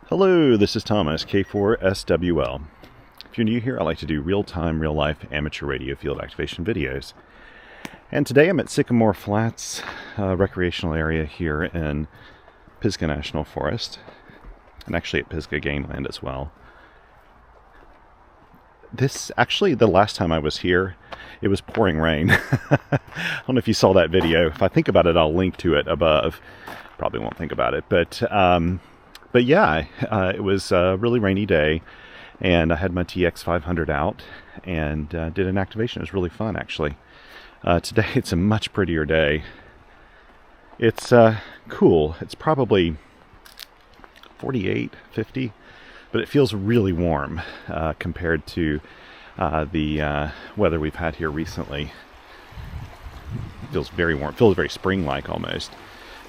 Hello, this is Thomas, K4SWL. If you're new here, I like to do real-time, real-life amateur radio field activation videos. And today I'm at Sycamore Flats recreational area here in Pisgah National Forest, and actually at Pisgah Game Land as well. Actually, the last time I was here, it was pouring rain. I don't know if you saw that video. If I think about it, I'll link to it above. Probably won't think about it, but yeah, it was a really rainy day, and I had my TX500 out and did an activation. It was really fun, actually. Today it's a much prettier day. It's cool. It's probably 48, 50, but it feels really warm compared to the weather we've had here recently. It feels very warm. It feels very spring-like almost.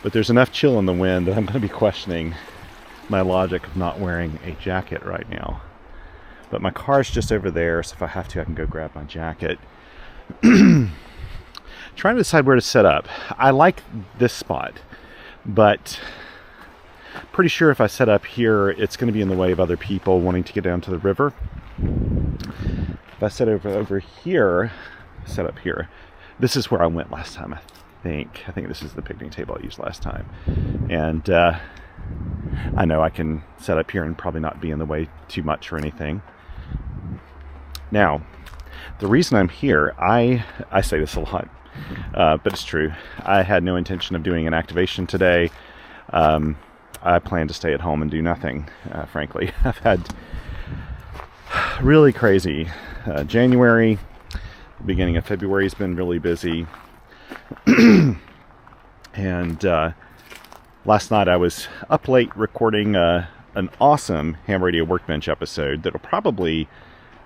But there's enough chill in the wind that I'm going to be questioning my logic of not wearing a jacket right now. But my car's just over there, so if I have to, I can go grab my jacket. Trying to decide where to set up. I like this spot, but pretty sure if I set up here, it's going to be in the way of other people wanting to get down to the river. If I set over here, set up here, this is where I went last time, I think this is the picnic table I used last time. And I know I can set up here and probably not be in the way too much or anything. Now, the reason I'm here, I say this a lot, but it's true. I had no intention of doing an activation today. I plan to stay at home and do nothing, frankly. I've had really crazy January. The beginning of February has been really busy. And last night I was up late recording an awesome ham radio workbench episode that'll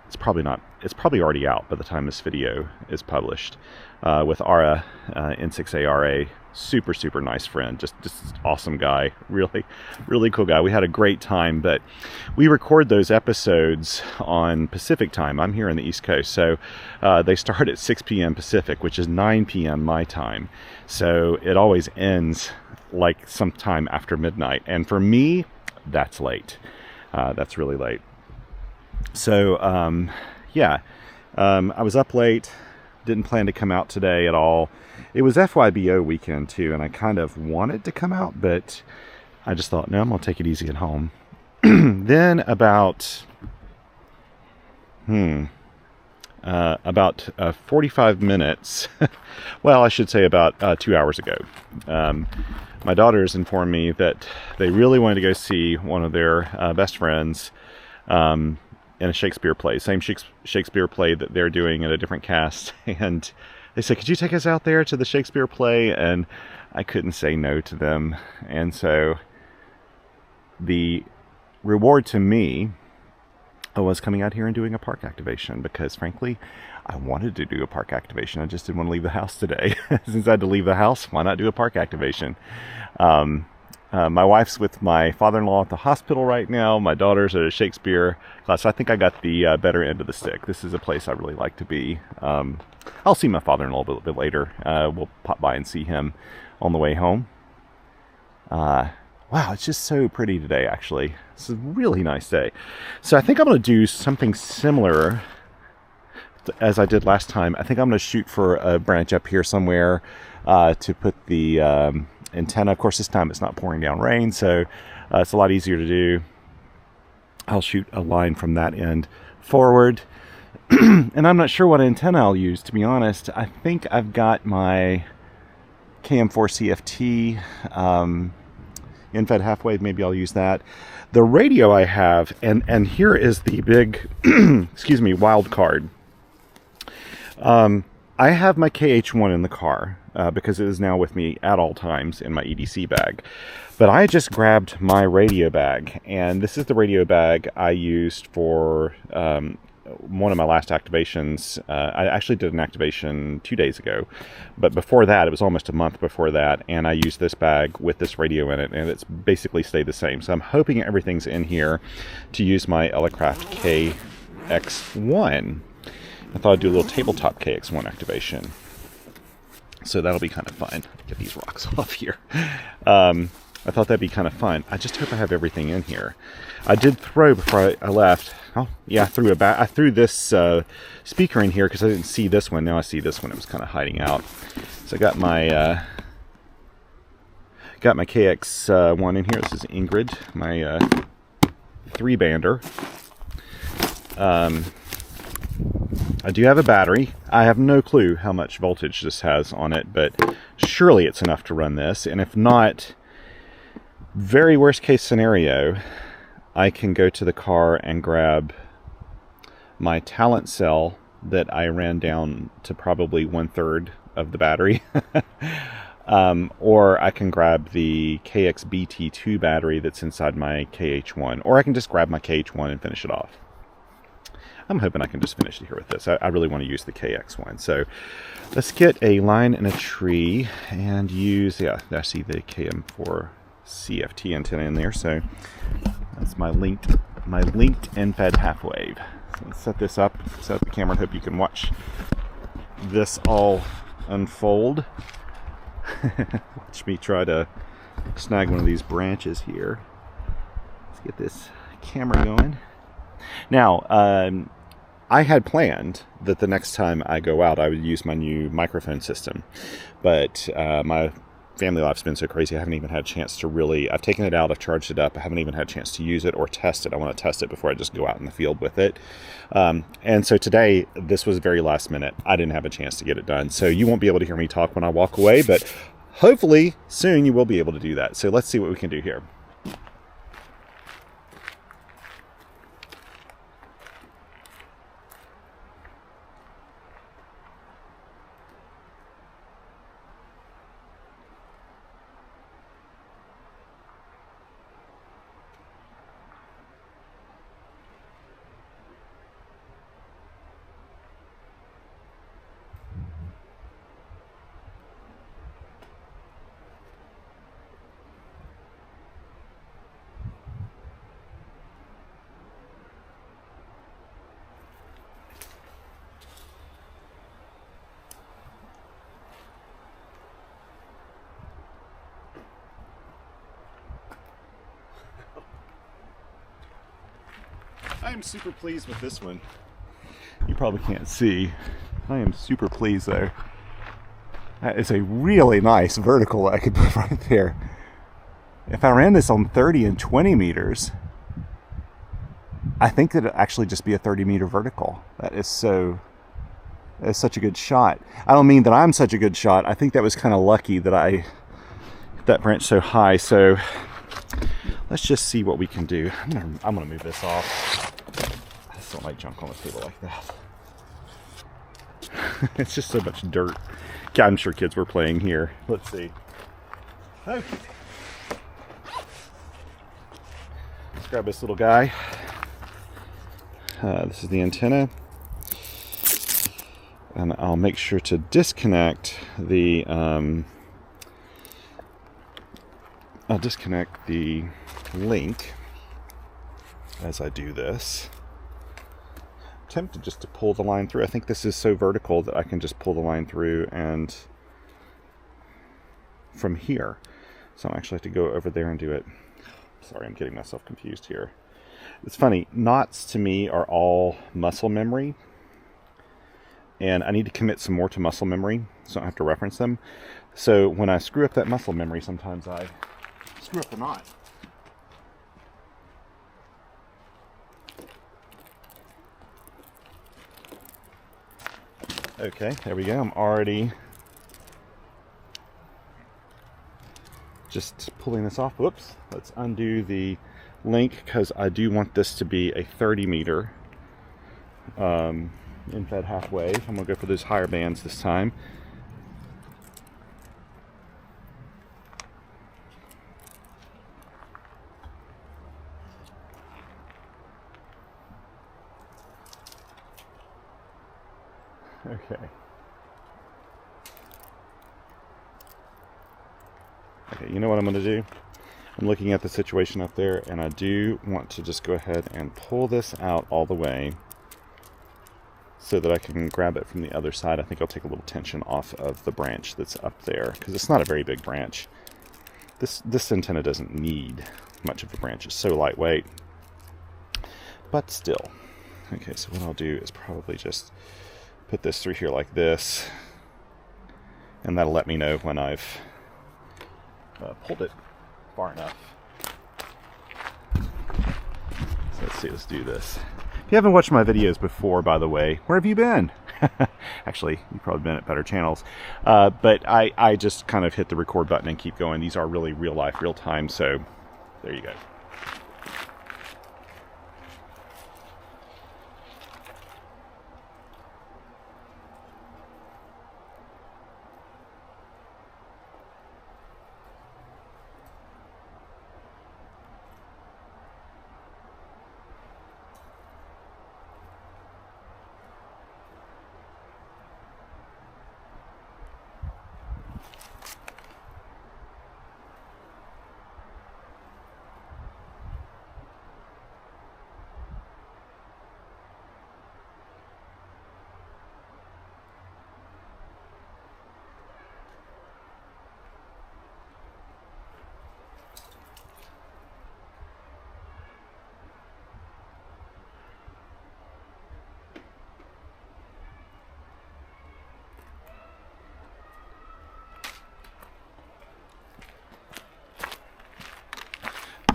it's probably already out by the time this video is published, with Ara, N6ARA, super nice friend, just awesome guy, really cool guy. We had a great time, but we record those episodes on Pacific time. I'm here on the East Coast, so they start at 6 p.m. Pacific, which is 9 p.m. my time, so it always ends like sometime after midnight, and for me, that's late. That's really late. So yeah, I was up late, didn't plan to come out today at all. It was FYBO weekend too, and I kind of wanted to come out, but I just thought, no, I'm gonna take it easy at home. Then about 45 minutes, well, I should say about 2 hours ago, my daughters informed me that they really wanted to go see one of their best friends in a Shakespeare play, same Shakespeare play that they're doing in a different cast, and they said, could you take us out there to the Shakespeare play? And I couldn't say no to them. And so the reward to me was coming out here and doing a park activation, because frankly, I wanted to do a park activation. I just didn't want to leave the house today. Since I had to leave the house, why not do a park activation? My wife's with my father-in-law at the hospital right now. My daughter's at a Shakespeare class. So I think I got the better end of the stick. This is a place I really like to be. I'll see my father-in-law a little bit later. We'll pop by and see him on the way home. Wow, it's just so pretty today, actually. It's a really nice day. So I think I'm going to do something similar as I did last time. I think I'm going to shoot for a branch up here somewhere to put the antenna. Of course, this time it's not pouring down rain, so it's a lot easier to do. I'll shoot a line from that end forward. And I'm not sure what antenna I'll use, to be honest. I think I've got my KM4 CFT in-fed half-wave. Maybe I'll use that. The radio I have, and here is the big, excuse me, wild card. I have my KH1 in the car because it is now with me at all times in my EDC bag. But I just grabbed my radio bag, and this is the radio bag I used for one of my last activations. I actually did an activation 2 days ago, but before that, it was almost a month before that, and I used this bag with this radio in it, and it's basically stayed the same. So I'm hoping everything's in here to use my Elecraft KX1. I thought I'd do a little tabletop KX1 activation. So that'll be kind of fun. Get these rocks off here. I thought that'd be kind of fun. I just hope I have everything in here. I did throw before I left. Oh, yeah, I threw this speaker in here because I didn't see this one. Now I see this one. It was kind of hiding out. So I got my KX1 in here. This is Ingrid, my 3-bander. I do have a battery. I have no clue how much voltage this has on it, but surely it's enough to run this. And if not, very worst case scenario, I can go to the car and grab my talent cell that I ran down to probably 1/3 of the battery. Or I can grab the KX-BT2 battery that's inside my KH1, or I can just grab my KH1 and finish it off. I'm hoping I can just finish it here with this. I really want to use the KX1. So let's get a line and a tree and use, yeah, I see the KM4 CFT antenna in there. So that's my linked end-fed half wave. So let's set this up, set up the camera, and hope you can watch this all unfold. Watch me try to snag one of these branches here. Let's get this camera going. Now, I had planned that the next time I go out, I would use my new microphone system. But my family life's been so crazy, I haven't even had a chance to really... I've taken it out, I've charged it up, I haven't even had a chance to use it or test it. I want to test it before I just go out in the field with it. And so today, this was very last minute. I didn't have a chance to get it done. So you won't be able to hear me talk when I walk away, but hopefully soon you will be able to do that. So let's see what we can do here. I am super pleased with this one. You probably can't see. I am super pleased though. That is a really nice vertical that I could put right there. If I ran this on 30 and 20 meters, I think that it'd actually just be a 30-meter vertical. That is such a good shot. I don't mean that I'm such a good shot. I think that was kind of lucky that I hit that branch so high. So let's just see what we can do. I'm gonna move this off. I just don't like junk on the table like that. It's just so much dirt. Yeah, I'm sure kids were playing here. Let's see. Okay. Let's grab this little guy. This is the antenna. And I'll make sure to disconnect the link as I do this. I'm tempted just to pull the line through. I think this is so vertical that I can just pull the line through and from here. So I actually have to go over there and do it. Sorry, I'm getting myself confused here. It's funny, knots to me are all muscle memory. And I need to commit some more to muscle memory so I don't have to reference them. So when I screw up that muscle memory, sometimes I screw up the knot. Okay, there we go. I'm already just pulling this off. Whoops. Let's undo the link because I do want this to be a 30-meter in-fed half wave. I'm going to go for those higher bands this time. Okay. Okay, you know what I'm going to do? I'm looking at the situation up there, and I do want to just go ahead and pull this out all the way so that I can grab it from the other side. I think I'll take a little tension off of the branch that's up there, because it's not a very big branch. this antenna doesn't need much of a branch. It's so lightweight, but still. Okay, so what I'll do is probably just put this through here like this, and that'll let me know when I've pulled it far enough. So let's see, let's do this. If you haven't watched my videos before, by the way, where have you been? Actually, you've probably been at better channels. But I just kind of hit the record button and keep going. These are really real life, real time, so there you go.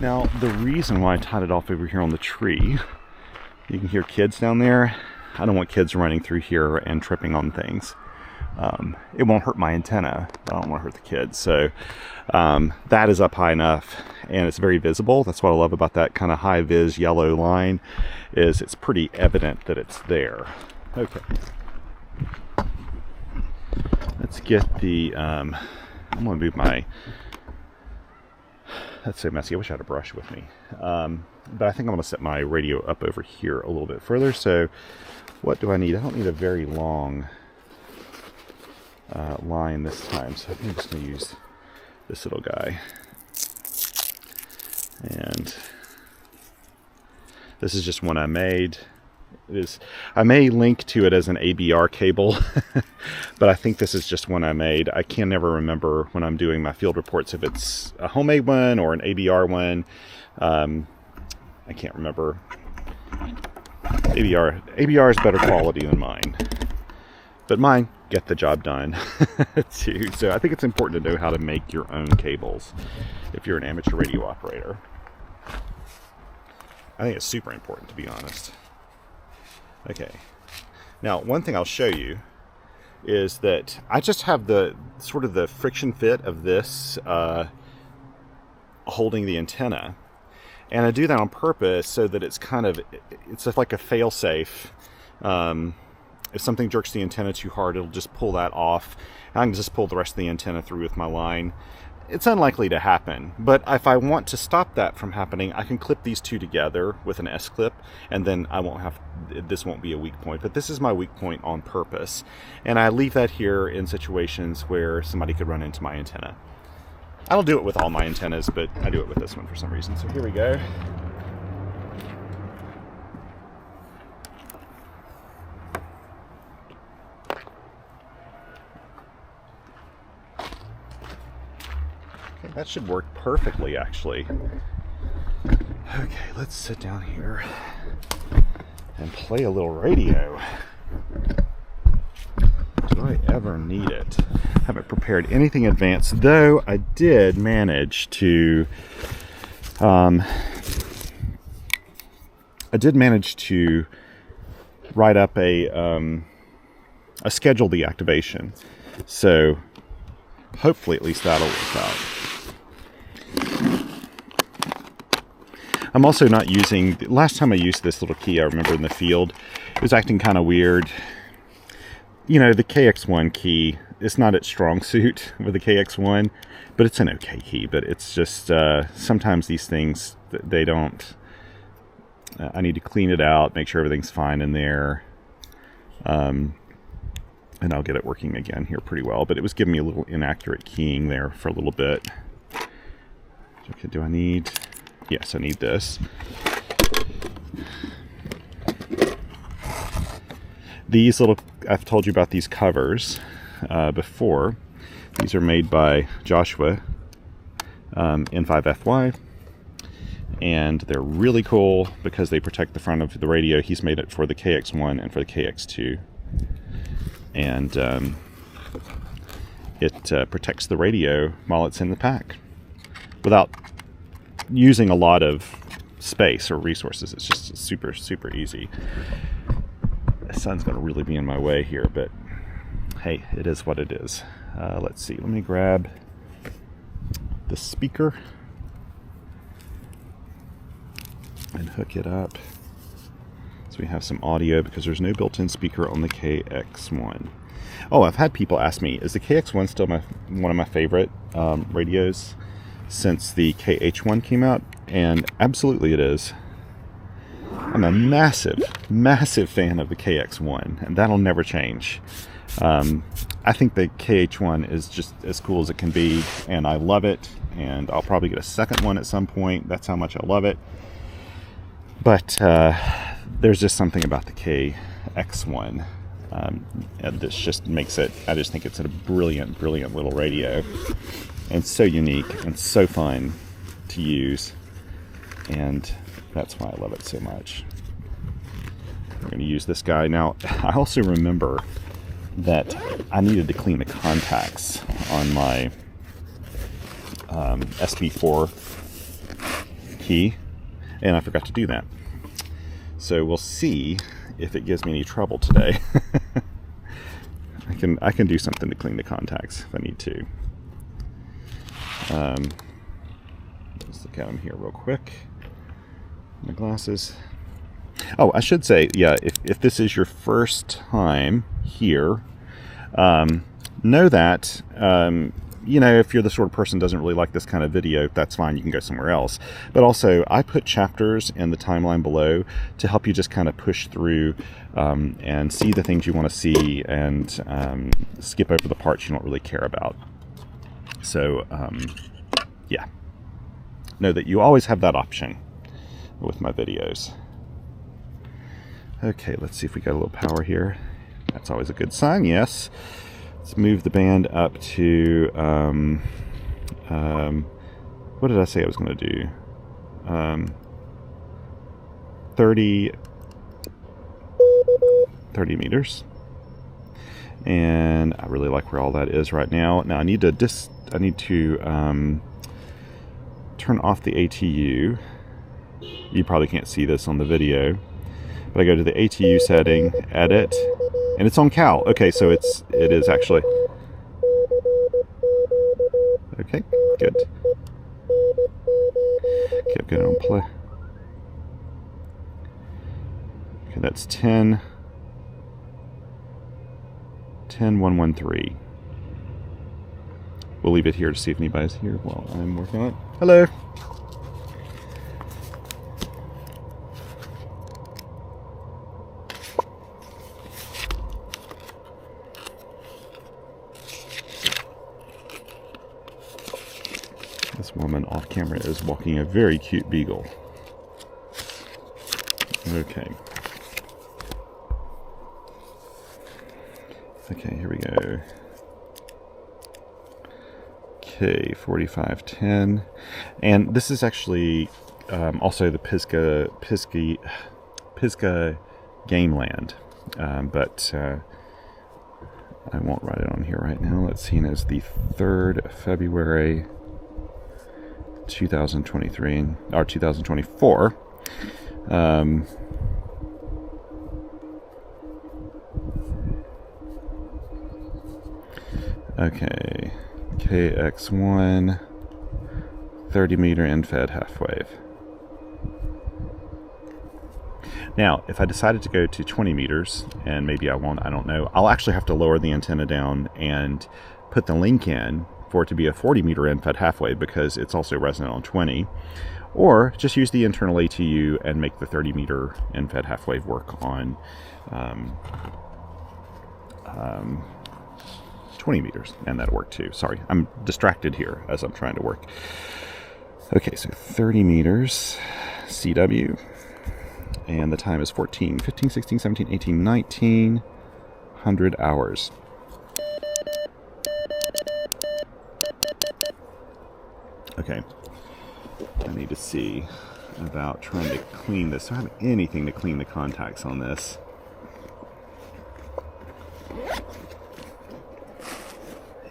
Now, the reason why I tied it off over here on the tree, you can hear kids down there. I don't want kids running through here and tripping on things. It won't hurt my antenna, but I don't want to hurt the kids. So that is up high enough, and it's very visible. That's what I love about that kind of high vis yellow line, is it's pretty evident that it's there. Okay. Let's get the, I'm going to move my, that's so messy. I wish I had a brush with me. But I think I'm going to set my radio up over here a little bit further. So what do I need? I don't need a very long line this time. So I think I'm just going to use this little guy. And this is just one I made. I may link to it as an ABR cable, but I think this is just one I made. I can never remember when I'm doing my field reports if it's a homemade one or an ABR one. I can't remember. ABR is better quality than mine, but mine get the job done too. So I think it's important to know how to make your own cables if you're an amateur radio operator. I think it's super important, to be honest. Okay, now one thing I'll show you is that I just have the sort of the friction fit of this holding the antenna, and I do that on purpose so that it's kind of, it's like a fail-safe. If something jerks the antenna too hard, it'll just pull that off. I can just pull the rest of the antenna through with my line. It's unlikely to happen, but if I want to stop that from happening, I can clip these two together with an S-clip, and then I won't have, this won't be a weak point. But this is my weak point on purpose, and I leave that here in situations where somebody could run into my antenna. I don't do it with all my antennas, but I do it with this one for some reason. So here we go. That should work perfectly, actually. Okay, let's sit down here and play a little radio. Do I ever need it? I haven't prepared anything in advance, though I did manage to write up a schedule deactivation. So hopefully at least that'll work out. I'm also not using, last time I used this little key, I remember in the field, it was acting kind of weird. You know, the KX1 key, it's not its strong suit with the KX1, but it's an okay key. But it's just, sometimes these things, they don't, I need to clean it out, make sure everything's fine in there. And I'll get it working again here pretty well. But it was giving me a little inaccurate keying there for a little bit. Okay, do I need... Yes, I need this. These little, I've told you about these covers before. These are made by Joshua N5FY. And they're really cool because they protect the front of the radio. He's made it for the KX1 and for the KX2. And it protects the radio while it's in the pack without using a lot of space or resources. It's just super, super easy. The sun's going to really be in my way here, but hey, it is what it is. Let's see. Let me grab the speaker and hook it up so we have some audio, because there's no built-in speaker on the KX1. Oh, I've had people ask me, is the KX1 still one of my favorite radios since the KH1 came out? And absolutely it is. I'm a massive, massive fan of the KX1, and that'll never change. I think the KH1 is just as cool as it can be, and I love it, and I'll probably get a second one at some point. That's how much I love it. But there's just something about the KX1 this just makes it, I just think it's a brilliant, brilliant little radio. And so unique and so fun to use. And that's why I love it so much. I'm going to use this guy. Now, I also remember that I needed to clean the contacts on my SP4 key, and I forgot to do that. So we'll see if it gives me any trouble today. I can do something to clean the contacts if I need to. Let's look at them here real quick. My glasses. Oh, I should say, yeah, if this is your first time here, know that, you know, if you're the sort of person who doesn't really like this kind of video, that's fine, you can go somewhere else. But also, I put chapters in the timeline below to help you just kind of push through and see the things you want to see, and skip over the parts you don't really care about. So, yeah. Know that you always have that option with my videos. Okay, let's see if we got a little power here. That's always a good sign, yes. Let's move the band up to, what did I say I was going to do? 30 meters. And I really like where all that is right now. Now I need to turn off the ATU. You probably can't see this on the video, but I go to the ATU setting, edit, and it's on Cal. Okay, so it is actually. Okay, good. Okay, I'm going to play. Okay, that's 10.113. We'll leave it here to see if anybody's here while I'm working on it. Hello. This woman off camera is walking a very cute beagle. Okay. Okay, here we go. Okay, 4510. And this is actually also the Pisgah Gameland. But I won't write it on here right now. Let's see, it's the 3rd February 2023 or 2024. Okay, KX1 30 meter end-fed half wave. Now, if I decided to go to 20 meters, and maybe I won't, I don't know, I'll actually have to lower the antenna down and put the link in for it to be a 40 meter end-fed half wave, because it's also resonant on 20, or just use the internal ATU and make the 30 meter end-fed half wave work on 20 meters, and that'll work too. Sorry, I'm distracted here as I'm trying to work. Okay, so 30 meters CW, and the time is 14, 15, 16, 17, 18, 19, 100 hours. Okay. I need to see about trying to clean this. I don't have anything to clean the contacts on this.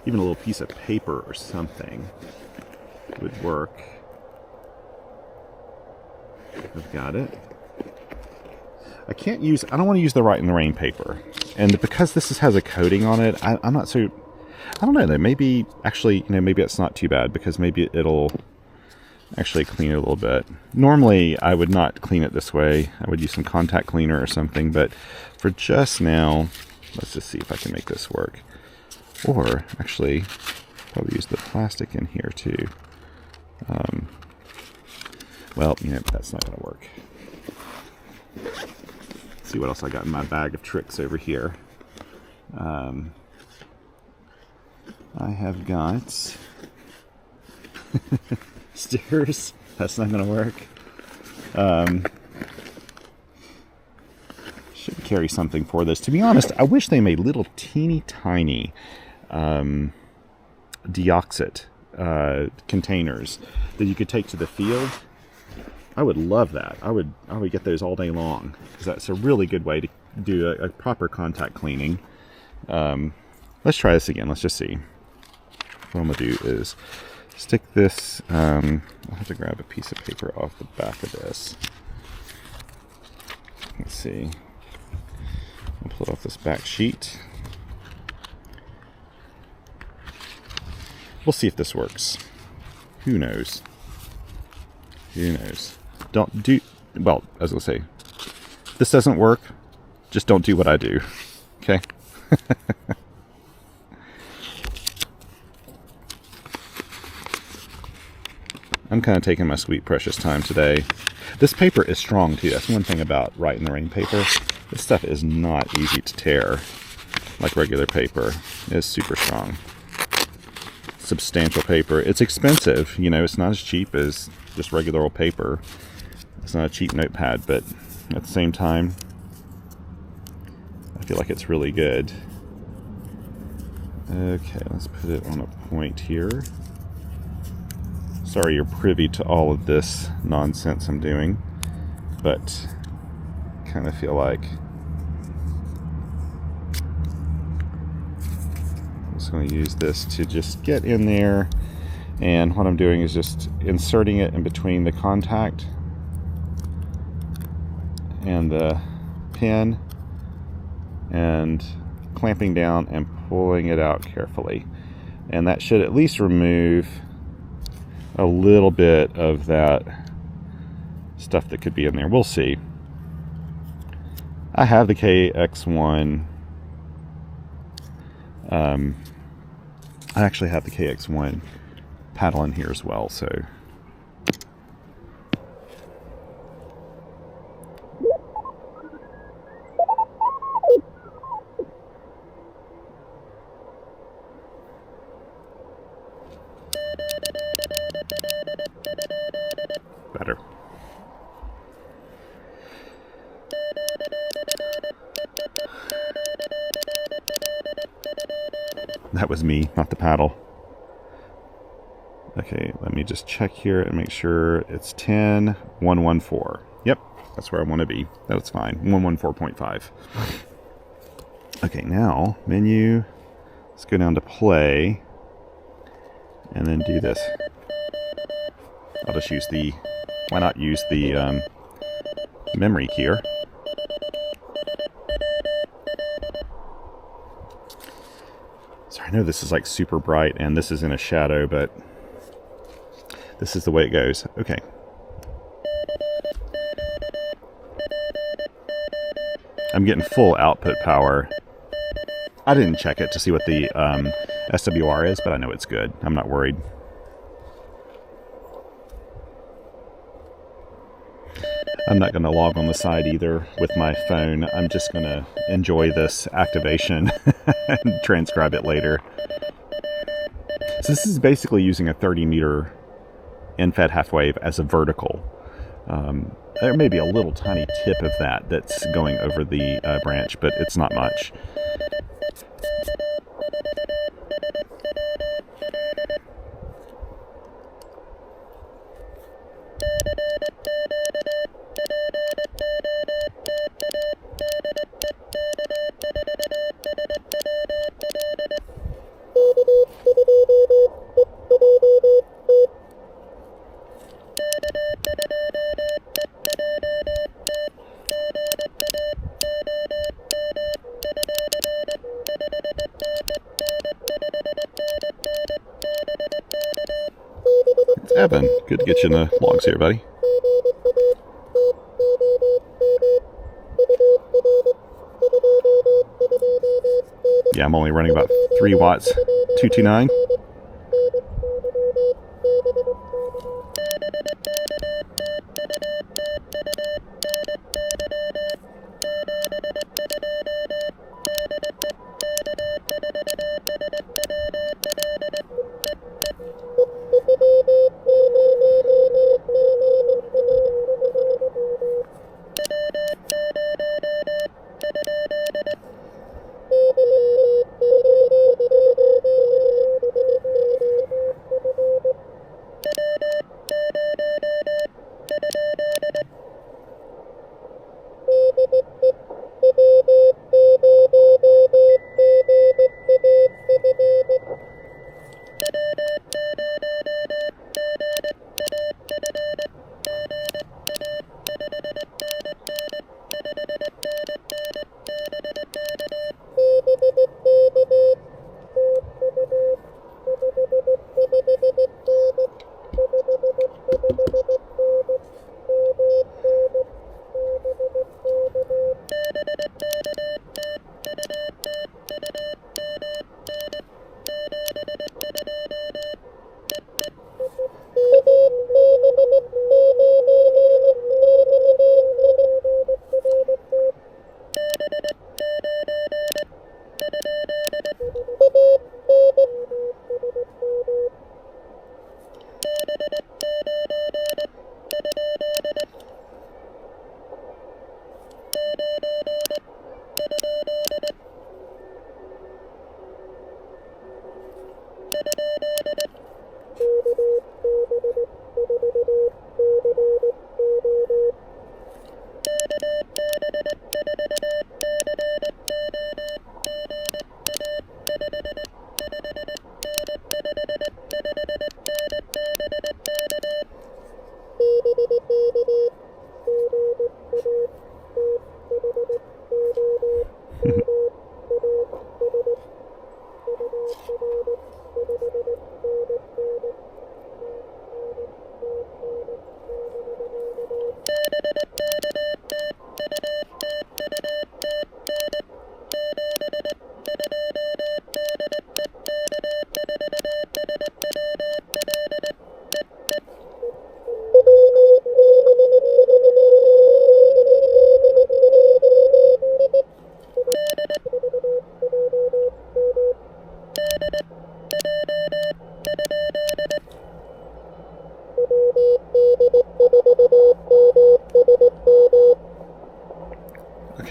Even a little piece of paper or something would work. I've got it. I don't want to use the Right in the Rain paper. And because this has a coating on it, I'm not so, I don't know though, maybe actually, maybe it's not too bad because maybe it'll actually clean it a little bit. Normally I would not clean it this way. I would use some contact cleaner or something, but for just now, let's just see if I can make this work. Or actually, probably use the plastic in here too. Well, that's not going to work. Let's see what else I got in my bag of tricks over here. I have got stickers. That's not going to work. Should carry something for this. To be honest, I wish they made little teeny tiny deoxit containers that you could take to the field. I would love that. I would get those all day long because that's a really good way to do a proper contact cleaning. Let's try this again. Let's just see. What I'm gonna do is stick this. I'll have to grab a piece of paper off the back of this. Let's see. I'll pull it off this back sheet. We'll see if this works. Who knows? Who knows? Don't do, well, as I'll say, if this doesn't work, just don't do what I do. Okay? I'm kind of taking my sweet precious time today. This paper is strong too. That's one thing about Right in the Rain paper. This stuff is not easy to tear like regular paper. It's super strong. Substantial paper. It's expensive. It's not as cheap as just regular old paper. It's not a cheap notepad, but at the same time, I feel like it's really good. Okay, let's put it on a point here. Sorry you're privy to all of this nonsense I'm doing, but I kind of feel like I'm just going to use this to just get in there, and what I'm doing is just inserting it in between the contact and the pin and clamping down and pulling it out carefully, and that should at least remove a little bit of that stuff that could be in there. We'll see. I have the KX1. I actually have the KX1 paddle in here as well, so better. That was me, not the paddle. Okay, let me just check here and make sure it's 10.114. Yep, that's where I want to be. That's fine. 114.5. Okay, now menu. Let's go down to play and then do this. I'll just use the, why not use the memory keyer. So I know this is like super bright and this is in a shadow, but this is the way it goes. Okay. I'm getting full output power. I didn't check it to see what the SWR is, but I know it's good. I'm not worried. I'm not going to log on the side either with my phone. I'm just going to enjoy this activation and transcribe it later. So this is basically using a 30-meter end-fed half wave as a vertical. There may be a little tiny tip of that that's going over the branch, but it's not much. Evan. Good to get you in the logs here, buddy. Yeah, I'm only running about 3 watts, 229.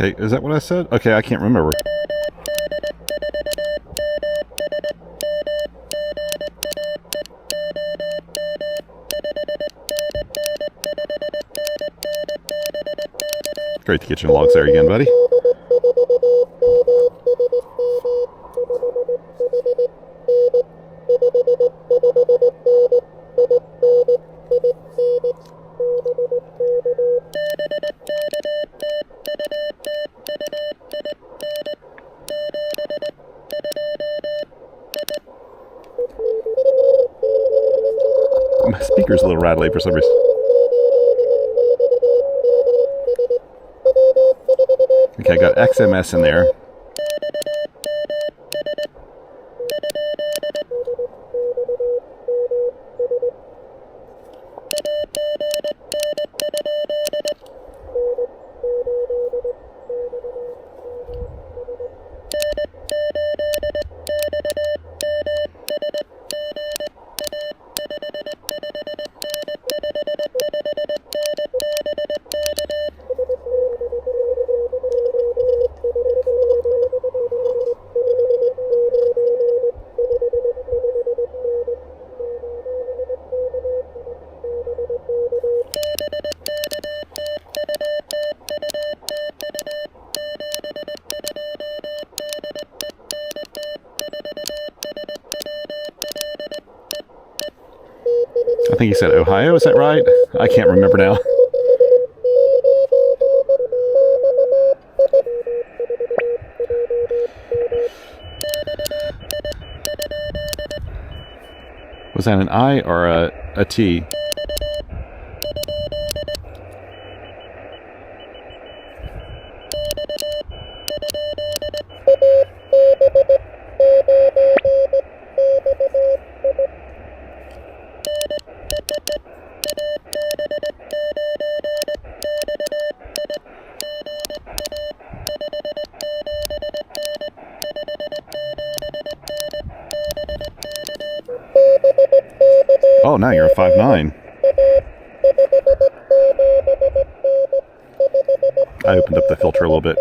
Okay, is that what I said? Okay, I can't remember. Great to get your logs there again, buddy. My speaker's a little rattly for some reason. Okay, I got XMS in there. I think he said Ohio, is that right? I can't remember now. Was that an I or a a T. Oh, now you're a 5.9. I opened up the filter a little bit.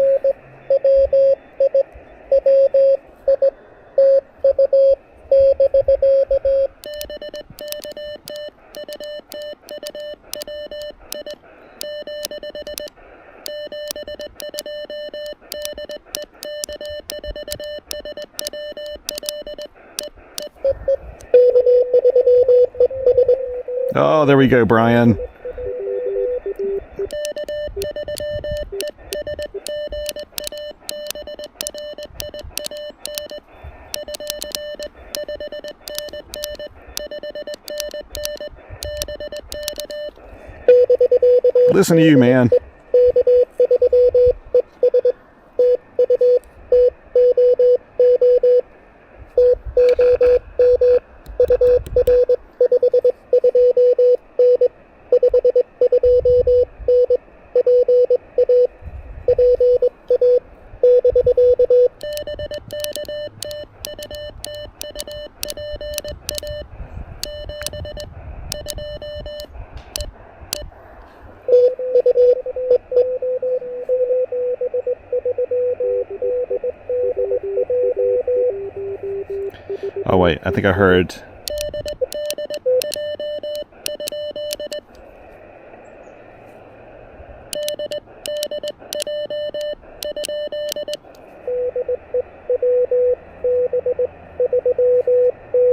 Oh, there we go, Brian. Listen to you, man. Oh wait, I think I heard...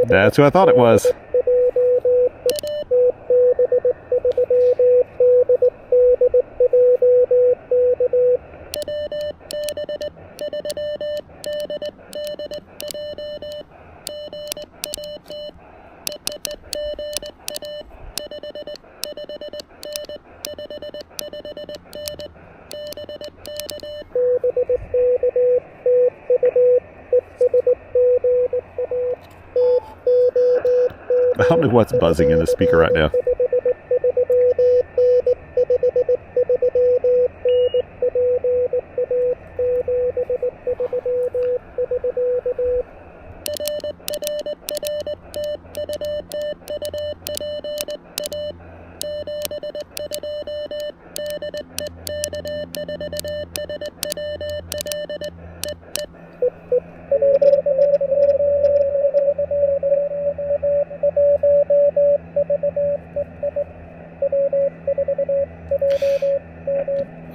That's who I thought it was. I don't know what's buzzing in the speaker right now.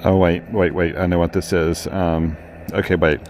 Oh, wait. I know what this is. Okay, wait.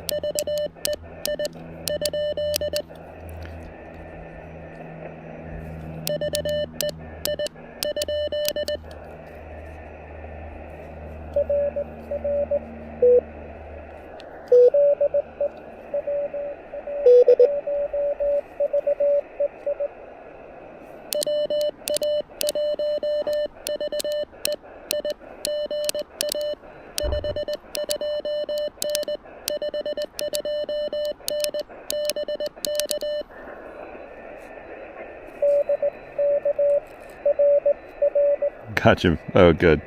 Gotcha. Oh, good.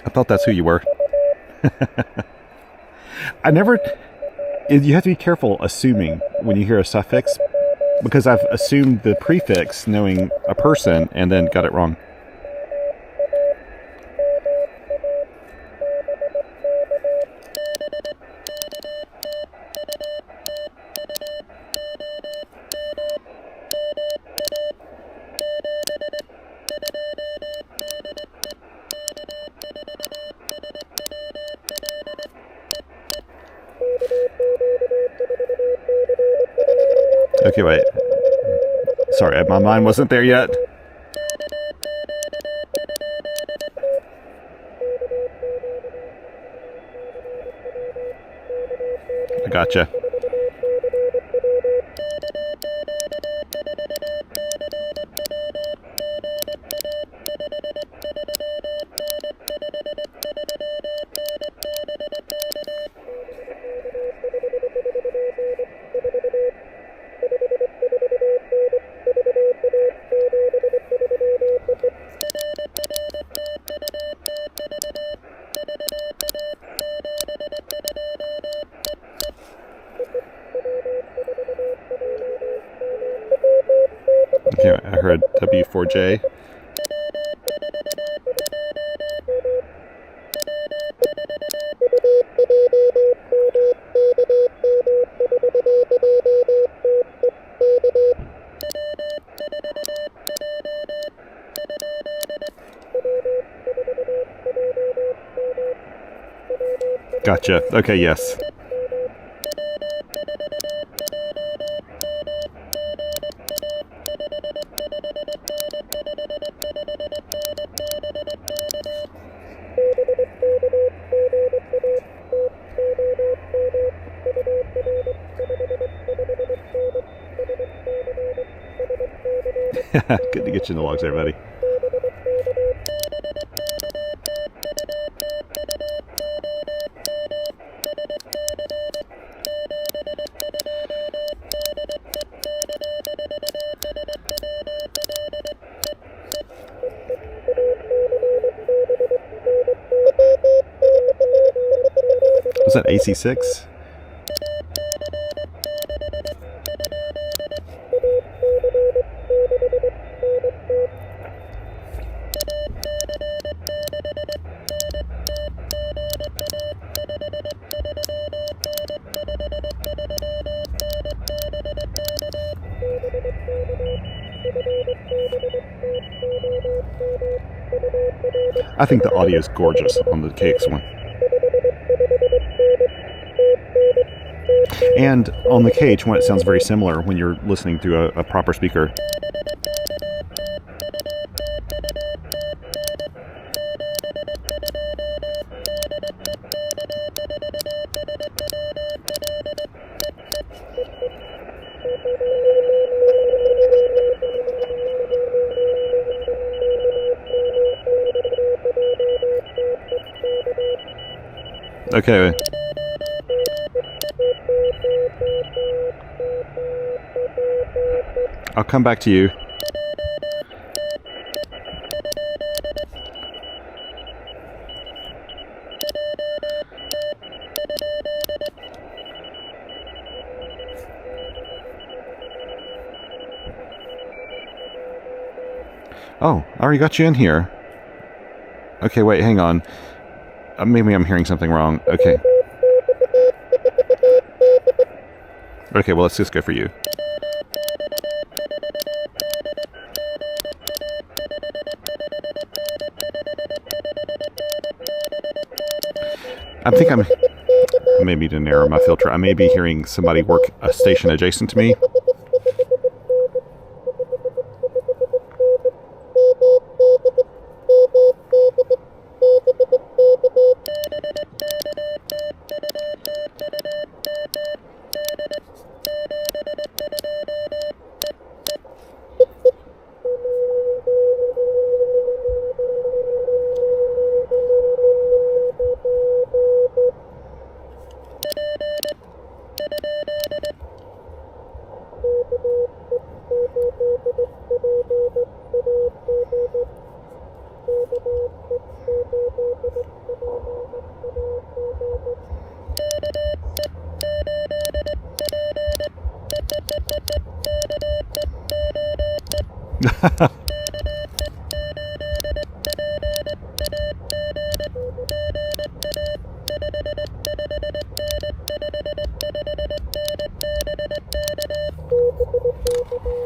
I thought that's who you were. I never... You have to be careful assuming when you hear a suffix, because I've assumed the prefix knowing a person and then got it wrong. Okay, wait. Sorry, my mind wasn't there yet. I gotcha. heard W4J. Gotcha. Okay, yes. Good to get you in the logs there, buddy. Was that AC6? I think the audio is gorgeous on the KX1. And on the KH1 it sounds very similar when you're listening through a proper speaker. Okay. I'll come back to you. Oh, I already got you in here. Okay, wait, hang on. Maybe I'm hearing something wrong. Okay. Okay, well, let's just go for you. I think I may need to narrow my filter. I may be hearing somebody work a station adjacent to me.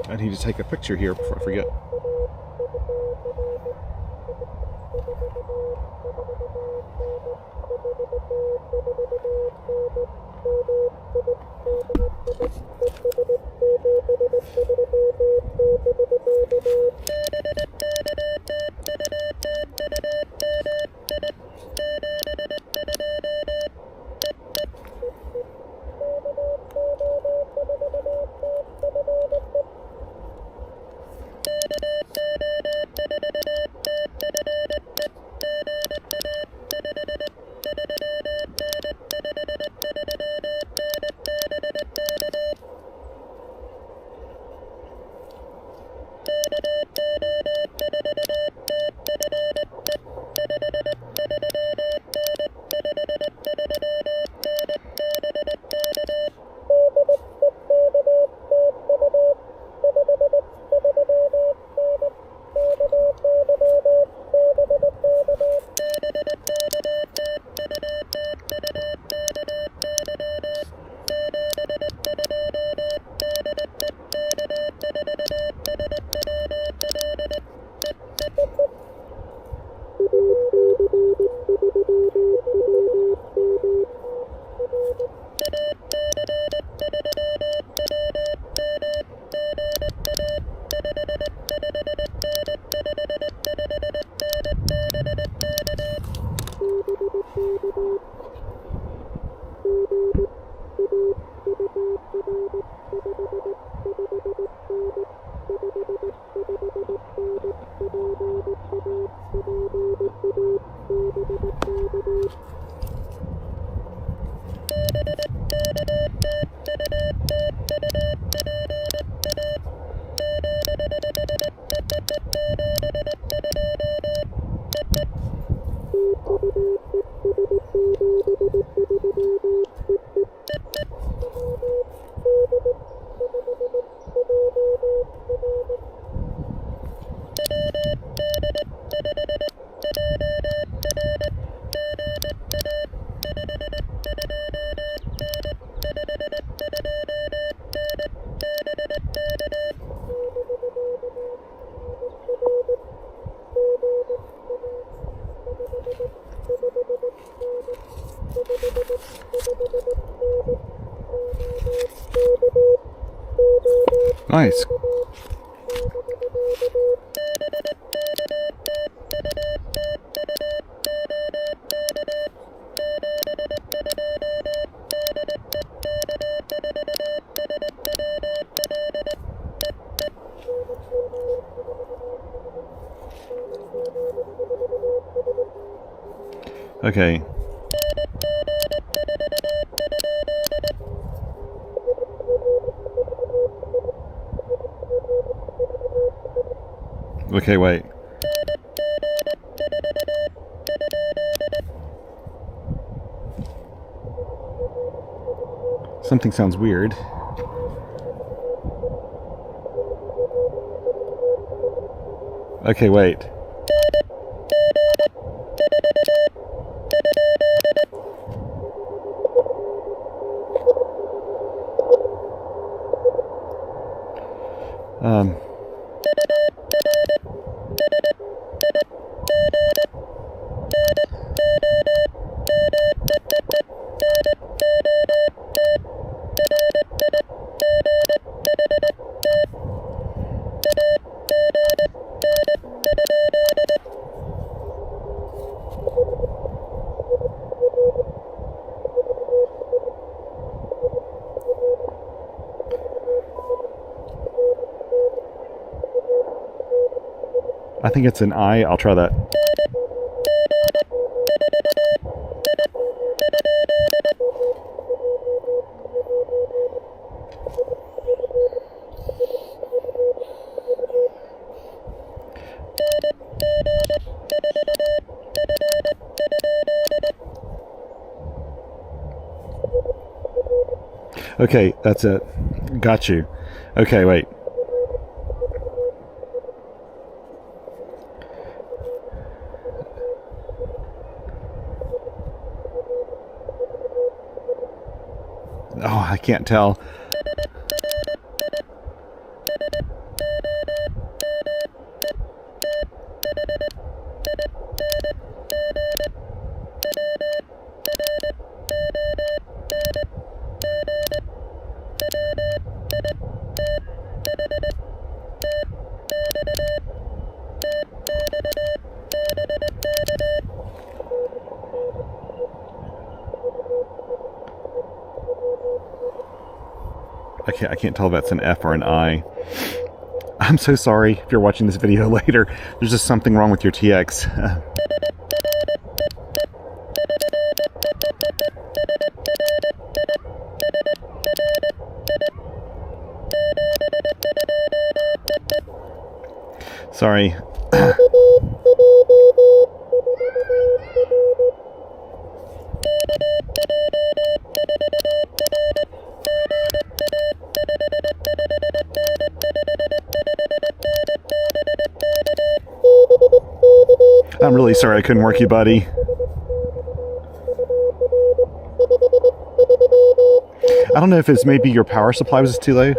I need to take a picture here before I forget. Nice. Okay. Okay, wait. Something sounds weird. Okay, wait. I think it's an I. I'll try that. Okay, that's it. Got you. Okay, wait. Oh, I can't tell. I can't tell if that's an F or an I. I'm so sorry if you're watching this video later. There's just something wrong with your TX. Sorry. I'm really sorry I couldn't work you, buddy. I don't know if it's maybe your power supply was too low.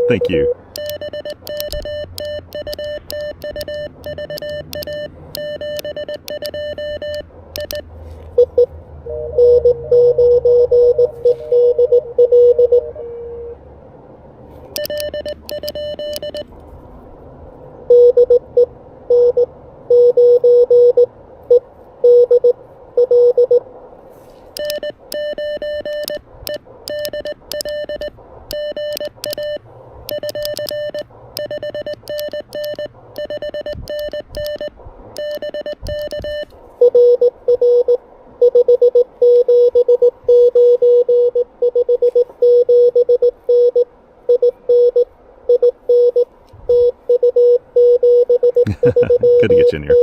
Thank you. Good to get you in here.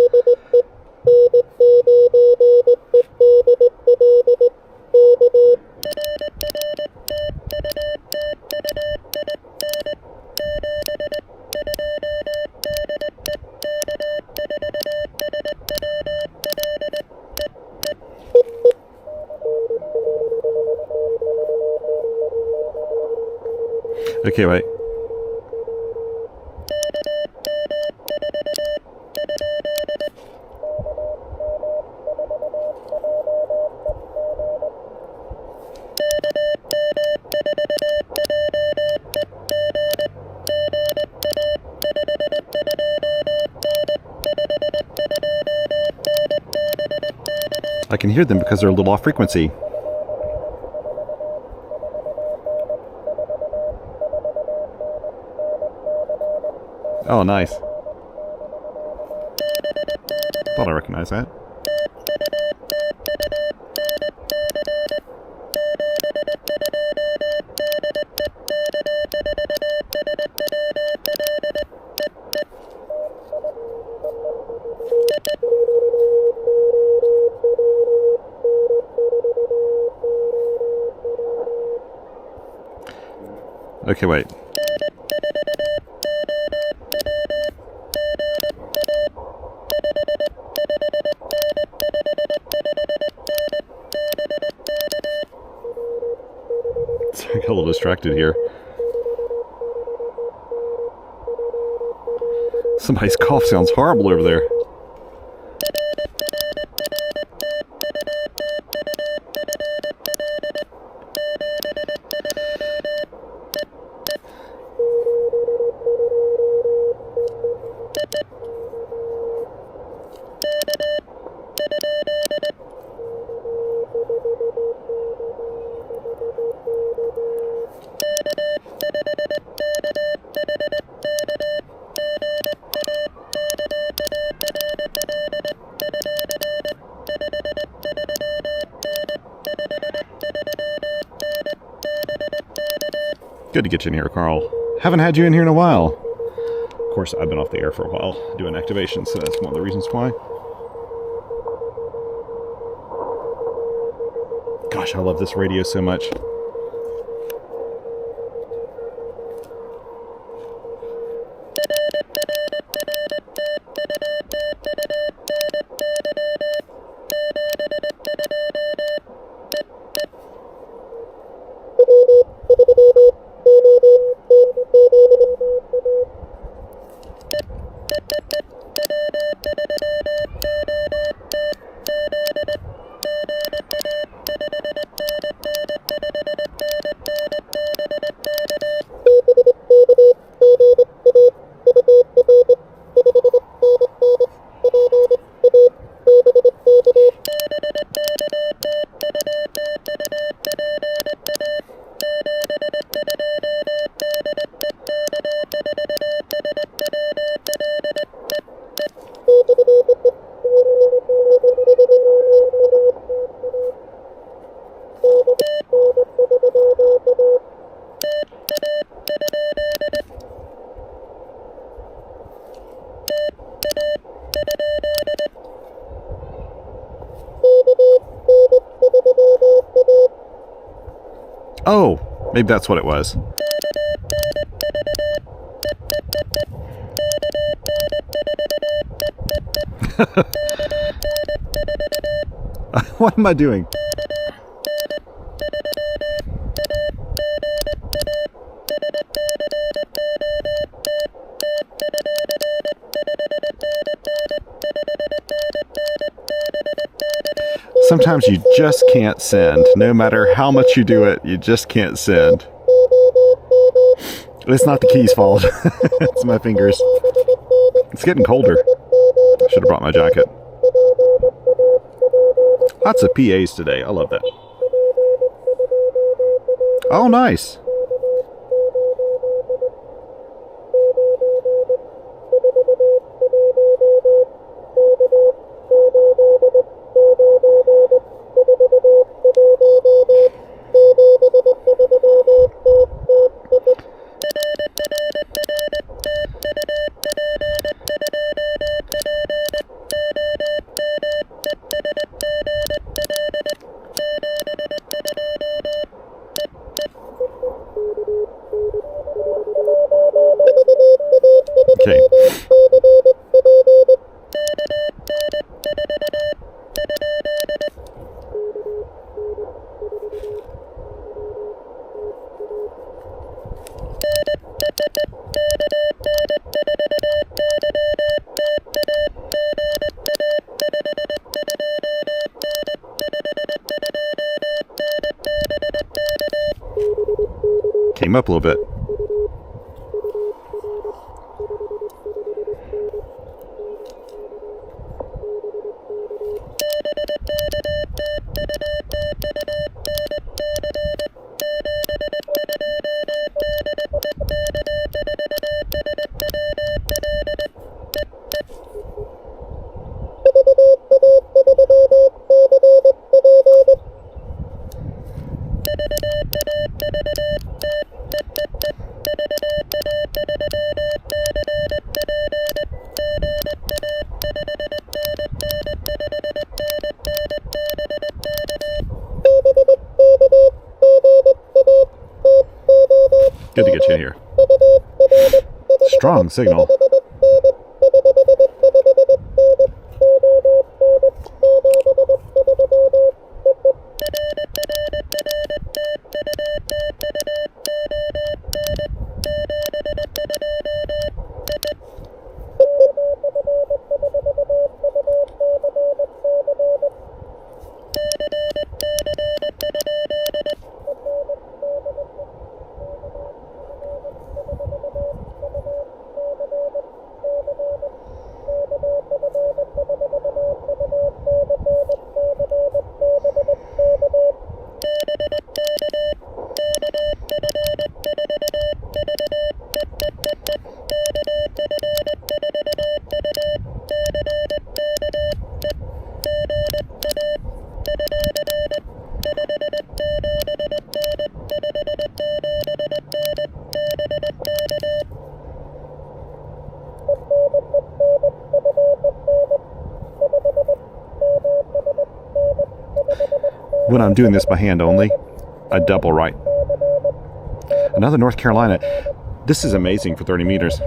Okay, wait. I can hear them because they're a little off frequency. Oh, nice. Thought I recognized that. Okay, wait. I got a little distracted here. Somebody's cough sounds horrible over there. Good to get you in here, Carl. Haven't had you in here in a while. Of course, I've been off the air for a while doing activations, so that's one of the reasons why. Gosh, I love this radio so much. Oh, maybe that's what it was. What am I doing? Sometimes you just can't send. No matter how much you do it, you just can't send. It's not the key's fault. It's my fingers. It's getting colder. I should have brought my jacket. Lots of PAs today. I love that. Oh, nice. Okay. Came up a little bit. Good to get you here. Strong signal. When I'm doing this by hand only, I double right. Another North Carolina. This is amazing for 30 meters.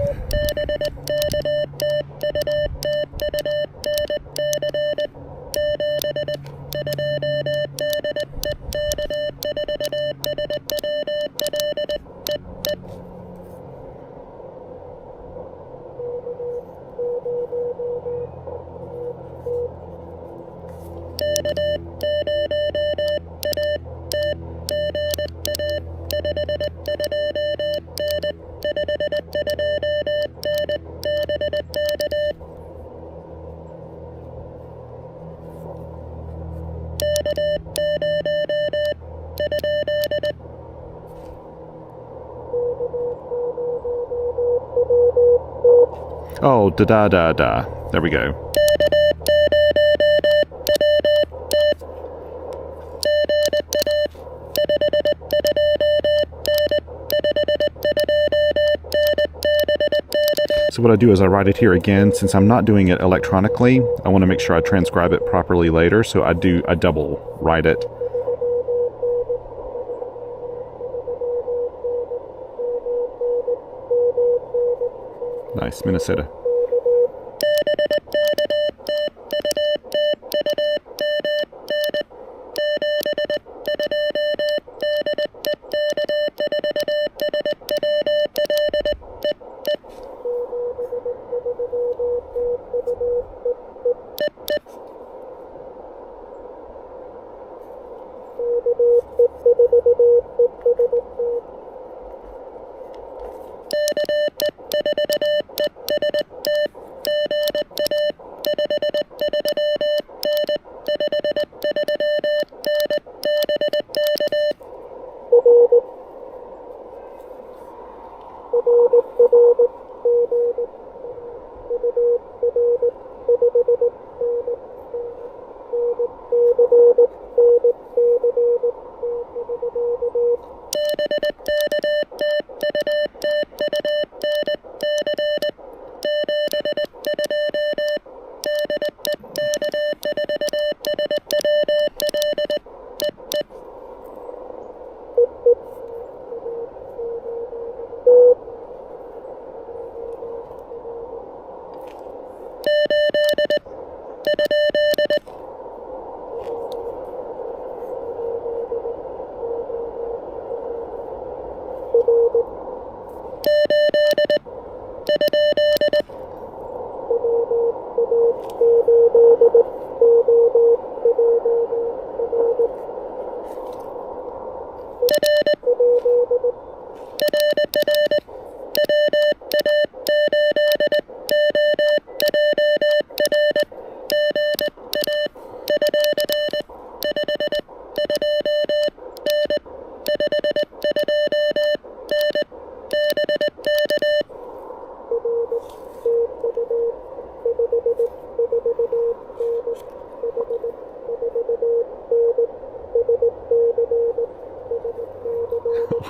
Oh, da-da-da-da. There we go. So what I do is I write it here again. Since I'm not doing it electronically, I want to make sure I transcribe it properly later, so I double write it. Nice, Minnesota.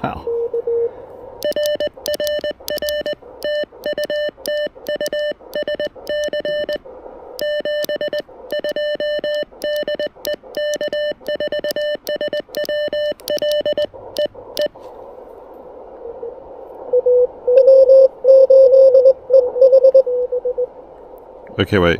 Wow. Okay, wait.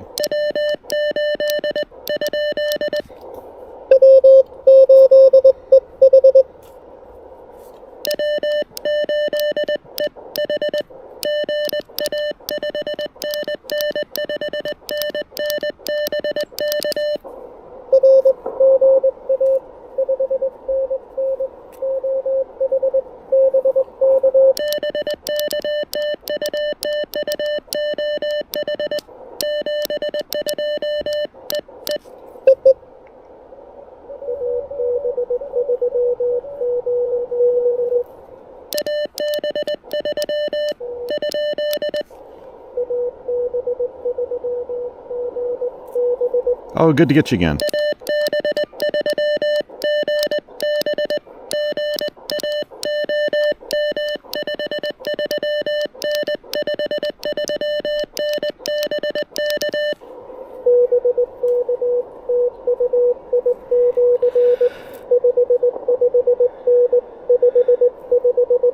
Oh, good to get you again.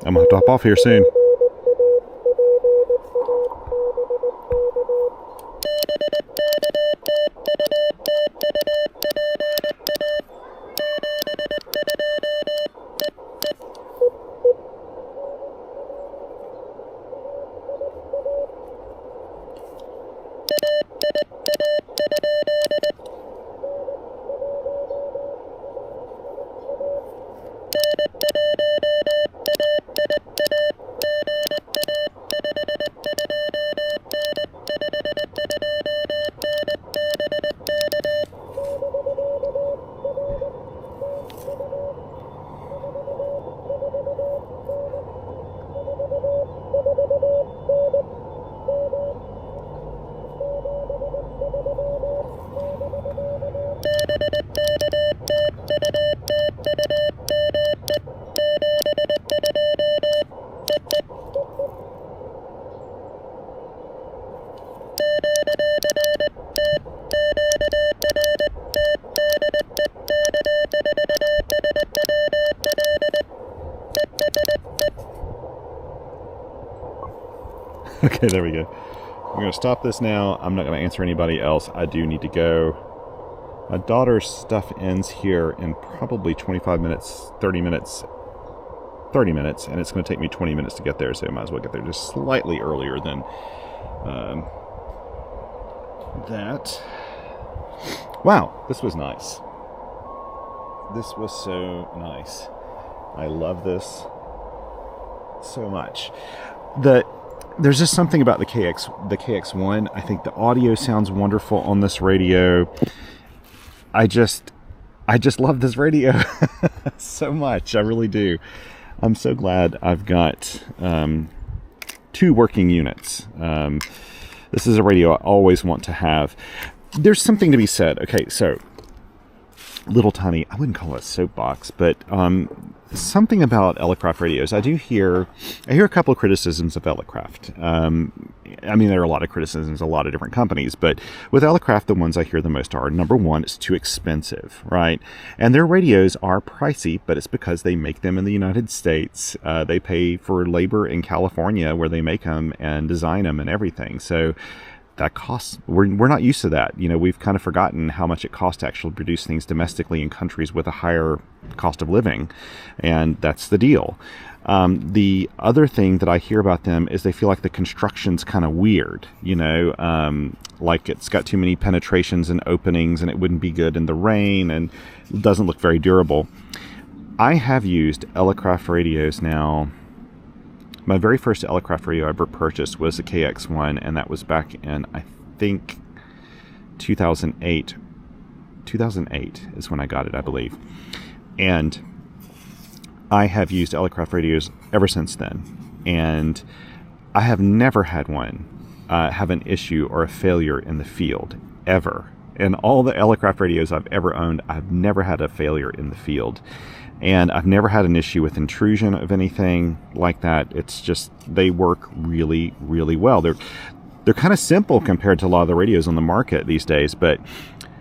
I'm gonna have to hop off here soon. Okay, there we go. I'm going to stop this now. I'm not going to answer anybody else. I do need to go. My daughter's stuff ends here in probably 25 minutes, 30 minutes, and it's going to take me 20 minutes to get there, so I might as well get there just slightly earlier than that. Wow, this was nice. This was so nice. I love this so much. There's just something about the KX1. I think the audio sounds wonderful on this radio. I just love this radio so much. I really do. I'm so glad I've got 2 working units. This is a radio I always want to have. There's something to be said. Okay, so little tiny, I wouldn't call it a soapbox, but something about Elecraft radios. I hear a couple of criticisms of Elecraft. I mean, there are a lot of criticisms, a lot of different companies, but with Elecraft, the ones I hear the most are, number one, it's too expensive, right? And their radios are pricey, but it's because they make them in the United States. They pay for labor in California where they make them and design them and everything. So that costs, we're not used to that. You know, we've kind of forgotten how much it costs to actually produce things domestically in countries with a higher cost of living, and that's the deal. The other thing that I hear about them is they feel like the construction's kind of weird, you know, like it's got too many penetrations and openings and it wouldn't be good in the rain and it doesn't look very durable. I have used Elecraft radios now. My very first Elecraft radio I ever purchased was the KX1, and that was back in, I think, 2008. 2008 is when I got it, I believe. And I have used Elecraft radios ever since then. And I have never had one have an issue or a failure in the field, ever. In all the Elecraft radios I've ever owned, I've never had a failure in the field. And I've never had an issue with intrusion of anything like that. It's just, they work really, really well. They're kind of simple compared to a lot of the radios on the market these days, but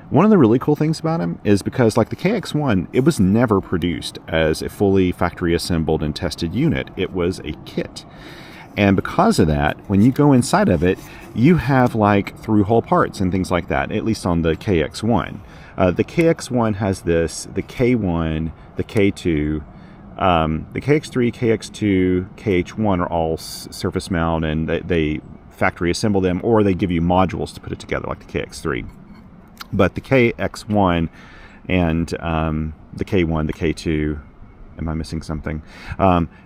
one of the really cool things about them is because, like the KX1, it was never produced as a fully factory assembled and tested unit. It was a kit. And because of that, when you go inside of it, you have like through-hole parts and things like that, at least on the KX1. The KX1 has this, the K1, the K2, the KX3, KX2, KH1 are all surface mount, and they factory assemble them, or they give you modules to put it together like the KX3. But the KX1 and the K1, the K2, am I missing something?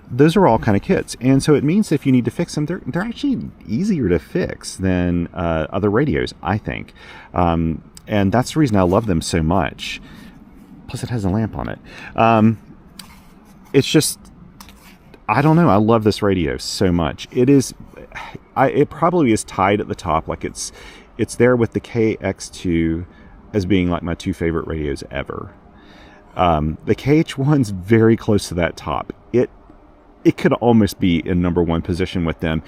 Those are all kind of kits. And so it means if you need to fix them, they're actually easier to fix than other radios, I think. And that's the reason I love them so much. Plus it has a lamp on it. It's just, I don't know. I love this radio so much. It probably is tied at the top. Like it's there with the KX2 as being like my 2 favorite radios ever. The KH1's very close to that top. It could almost be in number 1 position with them.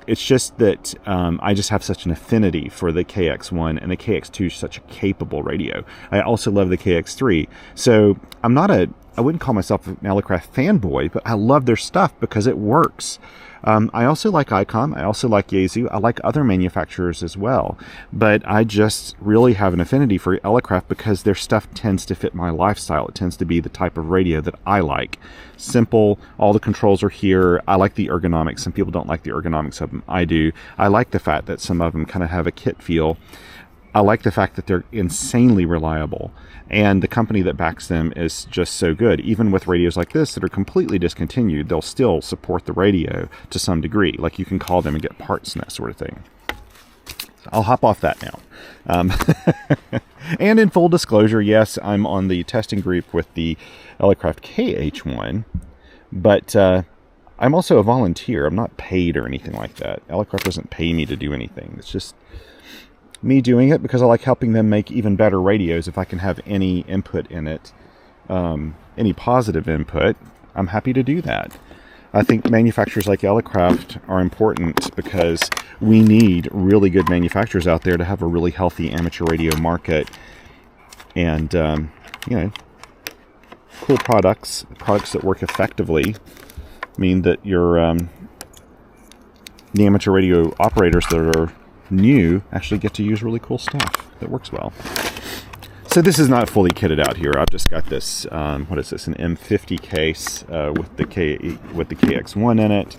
It's just that I just have such an affinity for the KX1, and the KX2 is such a capable radio. I also love the KX3. So I wouldn't call myself an Elecraft fanboy, but I love their stuff because it works. I also like Icom. I also like Yaesu. I like other manufacturers as well. But I just really have an affinity for Elecraft because their stuff tends to fit my lifestyle. It tends to be the type of radio that I like. Simple. All the controls are here. I like the ergonomics. Some people don't like the ergonomics of them. I do. I like the fact that some of them kind of have a kit feel. I like the fact that they're insanely reliable, and the company that backs them is just so good. Even with radios like this that are completely discontinued, they'll still support the radio to some degree. Like you can call them and get parts and that sort of thing. So I'll hop off that now. And in full disclosure, yes, I'm on the testing group with the Elecraft KH1, but I'm also a volunteer. I'm not paid or anything like that. Elecraft doesn't pay me to do anything. It's just me doing it because I like helping them make even better radios. If I can have any input in it, any positive input, I'm happy to do that. I think manufacturers like Elecraft are important because we need really good manufacturers out there to have a really healthy amateur radio market. And, you know, cool products that work effectively mean that your the amateur radio operators that are new actually get to use really cool stuff that works well. So this is not fully kitted out here. I've just got this, what is this, an M50 case with the KX1 in it.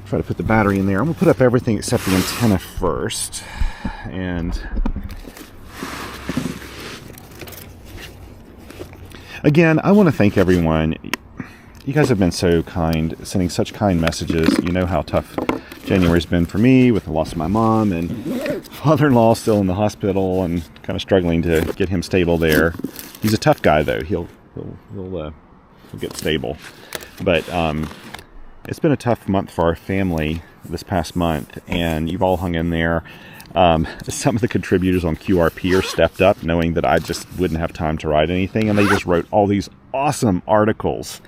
Try to put the battery in there. I'm going to put up everything except the antenna first. And Again, I want to thank everyone. You guys have been so kind, sending such kind messages. You know how tough January's been for me with the loss of my mom, and father-in-law still in the hospital and kind of struggling to get him stable there. He's a tough guy, though. He'll get stable. But it's been a tough month for our family this past month, and you've all hung in there. Some of the contributors on QRP are stepped up, knowing that I just wouldn't have time to write anything, and they just wrote all these awesome articles.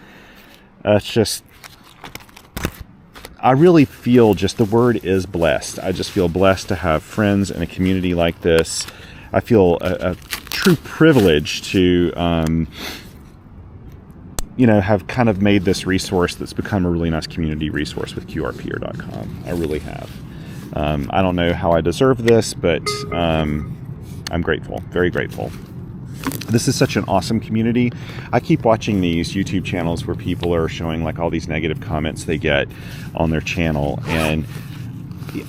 It's just, I really feel just the word is blessed. I just feel blessed to have friends in a community like this. I feel a true privilege to, have kind of made this resource that's become a really nice community resource with QRPer.com. I really have. I don't know how I deserve this, but I'm grateful, very grateful. This is such an awesome community. I keep watching these YouTube channels where people are showing like all these negative comments they get on their channel. And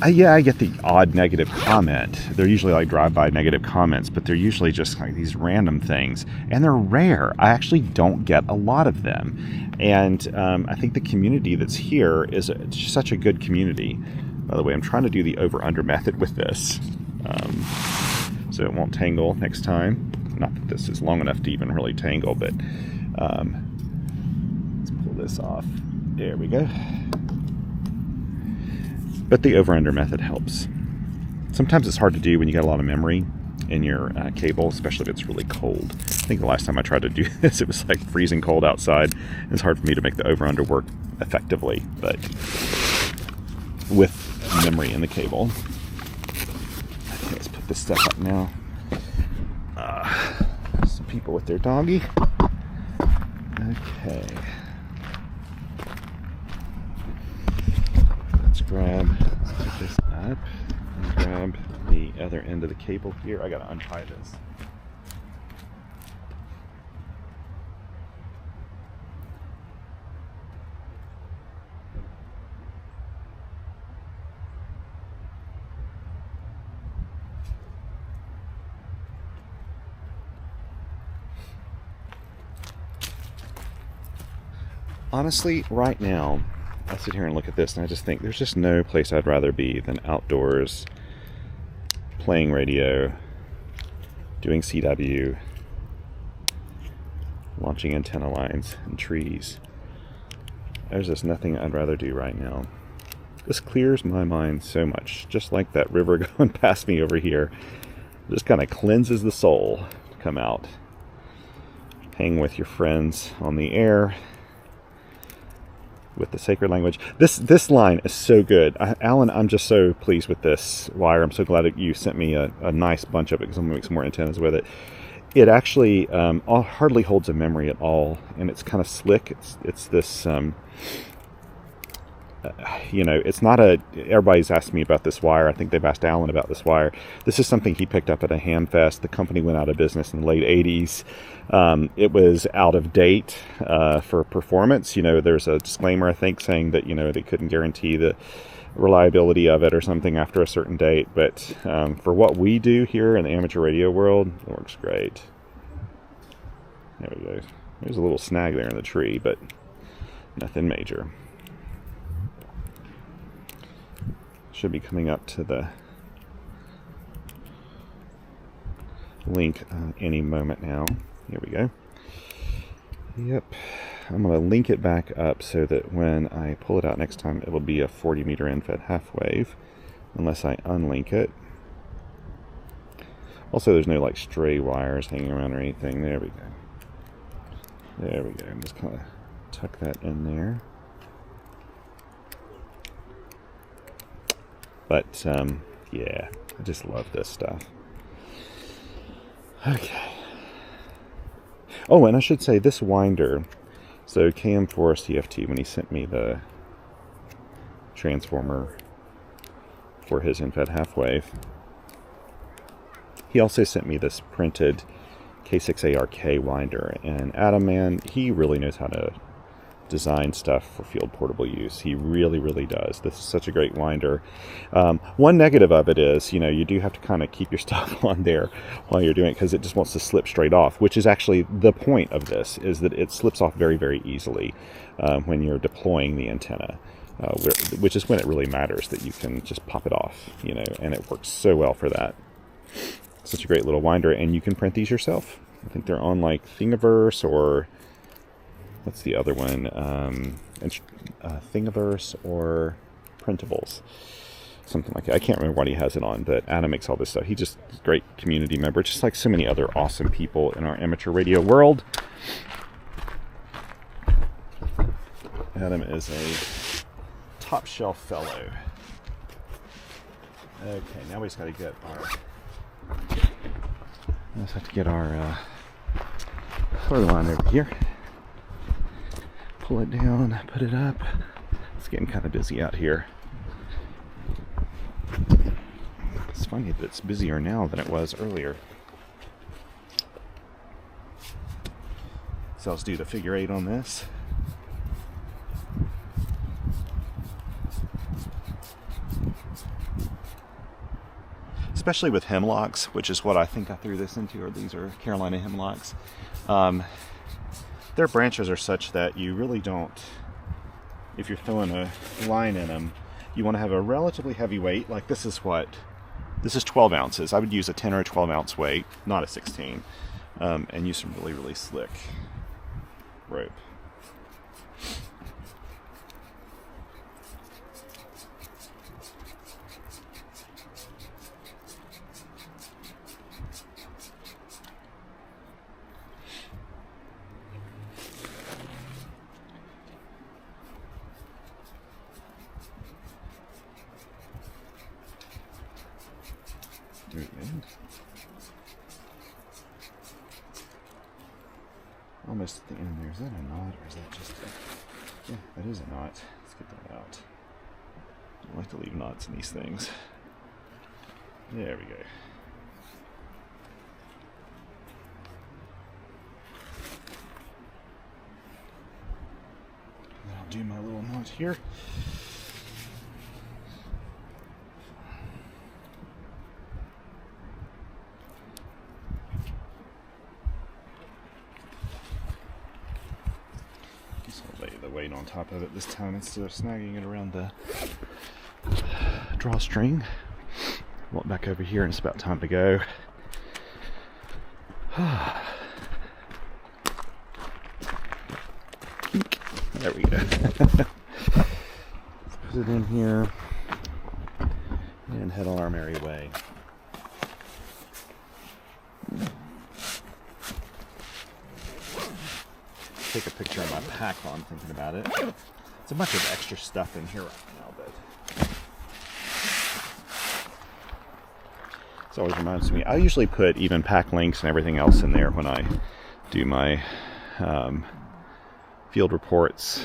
yeah, I get the odd negative comment. They're usually like drive-by negative comments, but they're usually just like these random things. And they're rare. I actually don't get a lot of them. And I think the community that's here is such a good community. By the way, I'm trying to do the over-under method with this, so it won't tangle next time. Not that this is long enough to even really tangle, but let's pull this off. There we go. But the over-under method helps. Sometimes it's hard to do when you got a lot of memory in your cable, especially if it's really cold. I think the last time I tried to do this, it was like freezing cold outside. It's hard for me to make the over-under work effectively, but with memory in the cable. Okay, let's put this stuff up now. Some people with their doggy. Okay. Let's put this up and grab the other end of the cable here. I gotta untie this. Honestly, right now, I sit here and look at this and I just think there's just no place I'd rather be than outdoors, playing radio, doing CW, launching antenna lines and trees. There's just nothing I'd rather do right now. This clears my mind so much, just like that river going past me over here. It just kind of cleanses the soul to come out, hang with your friends on the air, with the sacred language. This line is so good. Alan, I'm just so pleased with this wire. I'm so glad that you sent me a nice bunch of it because I'm going to make some more antennas with it. It actually hardly holds a memory at all, and it's kind of slick. It's this, it's not a, everybody's asked me about this wire. I think they've asked Alan about this wire. This is something he picked up at a ham fest. The company went out of business in the late 80s. It was out of date for performance. There's a disclaimer, I think, saying that, they couldn't guarantee the reliability of it or something after a certain date. But for what we do here in the amateur radio world, it works great. There we go. There's a little snag there in the tree, but nothing major. Should be coming up to the link any moment now. Here we go. Yep. I'm going to link it back up so that when I pull it out next time, it will be a 40 meter end-fed half wave, unless I unlink it. Also, there's no like stray wires hanging around or anything. There we go. There we go. I'm just kind of tuck that in there. But, yeah, I just love this stuff. Okay. Oh, and I should say this winder, so KM4CFT, when he sent me the transformer for his end-fed half wave, he also sent me this printed K6ARK winder. And Adam, man, he really knows how to design stuff for field portable use. He really, really does. This is such a great winder. One negative of it is, you do have to kind of keep your stuff on there while you're doing it, because it just wants to slip straight off, which is actually the point of this, is that it slips off very, very easily when you're deploying the antenna, which is when it really matters, that you can just pop it off, and it works so well for that. Such a great little winder, and you can print these yourself. I think they're on like Thingiverse, or what's the other one? Thingiverse or Printables. Something like that. I can't remember what he has it on, but Adam makes all this stuff. He's just a great community member, just like so many other awesome people in our amateur radio world. Adam is a top shelf fellow. Okay, now we just got to get our further line over here. Pull it down, put it up. It's getting kind of busy out here. It's funny that it's busier now than it was earlier. So let's do the figure 8 on this. Especially with hemlocks, which is what I think I threw this into, or these are Carolina hemlocks. Their branches are such that you really don't, if you're throwing a line in them, you want to have a relatively heavy weight. Like this is 12 ounces. I would use a 10 or a 12 ounce weight, not a 16, and use some really, really slick rope. Almost at the end there. Is that a knot, or is that just a... Yeah, that is a knot. Let's get that out. I like to leave knots in these things. There we go. And I'll do my little knot here. Weight on top of it this time instead of snagging it around the drawstring. Walk back over here, and it's about time to go. There we go. Let's put it in here and head on our merry way. Take a picture of my pack while I'm thinking about it. It's a bunch of extra stuff in here right now, but this always reminds me. I usually put even pack links and everything else in there when I do my field reports.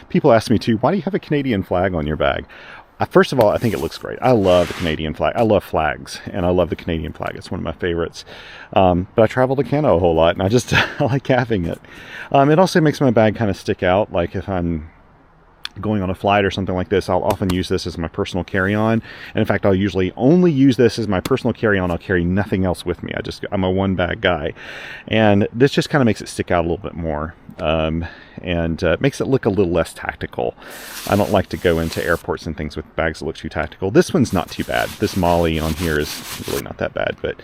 People ask me too, why do you have a Canadian flag on your bag? First of all, I think it looks great. I love the Canadian flag. I love flags, and I love the Canadian flag. It's one of my favorites. But I travel to Canada a whole lot, and I like having it. It also makes my bag kind of stick out. Like if I'm going on a flight or something like this, I'll often use this as my personal carry-on. And in fact, I'll usually only use this as my personal carry-on. I'll carry nothing else with me. I'm a one-bag guy. And this just kind of makes it stick out a little bit more. And makes it look a little less tactical. I don't like to go into airports and things with bags that look too tactical. This one's not too bad. This Molly on here is really not that bad, but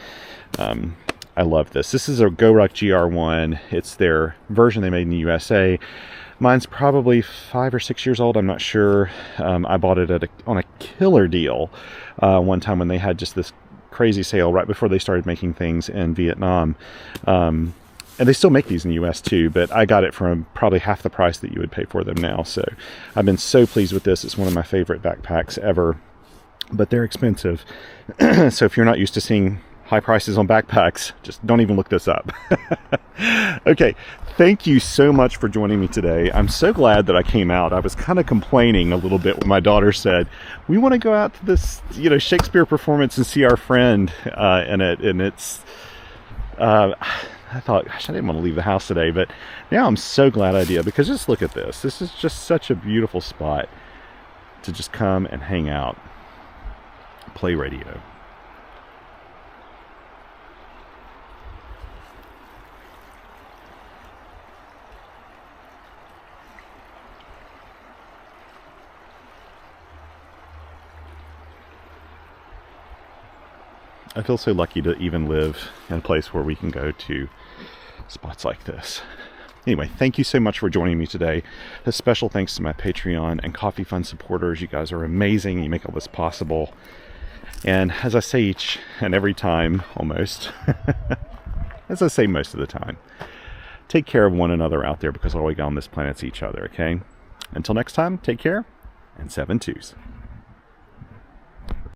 I love this. This is a GoRuck GR1. It's their version they made in the USA. Mine's probably 5 or 6 years old. I'm not sure. I bought it on a killer deal one time when they had just this crazy sale right before they started making things in Vietnam. And they still make these in the US too, but I got it for probably half the price that you would pay for them now. So I've been so pleased with this. It's one of my favorite backpacks ever, but they're expensive. So if you're not used to seeing high prices on backpacks, just don't even look this up. Okay, thank you so much for joining me today. I'm so glad that I came out. I was kind of complaining a little bit when my daughter said, we want to go out to this, Shakespeare performance and see our friend in it. And it's, I thought, gosh, I didn't want to leave the house today, but now I'm so glad I did, because just look at this. This is just such a beautiful spot to just come and hang out, play radio. I feel so lucky to even live in a place where we can go to spots like this. Anyway, thank you so much for joining me today. A special thanks to my Patreon and Coffee Fund supporters. You guys are amazing. You make all this possible. And as I say each and every time, almost, as I say most of the time, take care of one another out there, because all we got on this planet's each other, okay? Until next time, take care, and 7 twos.